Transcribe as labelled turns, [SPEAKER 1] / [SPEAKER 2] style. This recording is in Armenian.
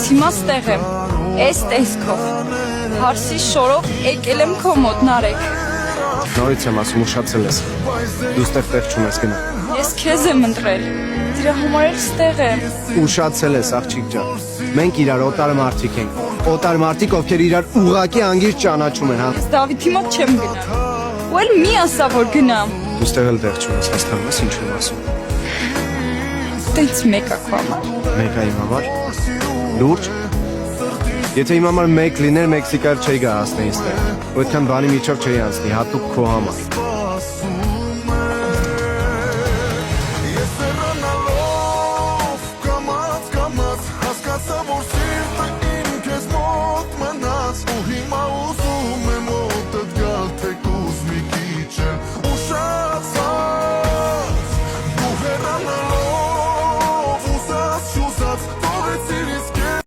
[SPEAKER 1] Բայց հիմա ստեղ եմ, այս տեսքով, հարսի շորով եկել եմ քո մոտ Նարեկ։
[SPEAKER 2] Նորից եմ ասում, ուշացել ես, դու ստեղ տեղ չունես գնա։
[SPEAKER 1] Ես քեզ եմ ընտրել, դրա համար էլ ստեղ եմ։
[SPEAKER 2] Ուշացել ես, աղջիկ ջան, մենք իրար օտար մարդիկ ենք, օտար մարդիկ, ովքեր իրար ուղղակի անգիր ճանաչում են, հա։
[SPEAKER 1] Դավիթի մոտ չեմ գնա, ու էլ մի ասա, որ գնամ։
[SPEAKER 2] Դու ստեղ էլ տեղ չունես, հասկանում ես ինչ եմ ասում։
[SPEAKER 1] Տենց մեկա քո համար։
[SPEAKER 2] Մեկա իմ համար, լուրջ։ Եթե իմ համար մեկ լիներ, Մեքսիկայով չէի գա հասնեի ստեղ, ու այդքան բանի միջով չէի անցնի, հատուկ քո համար։
[SPEAKER 3] Կամաց, կամաց, հասկացա, որ սիրտը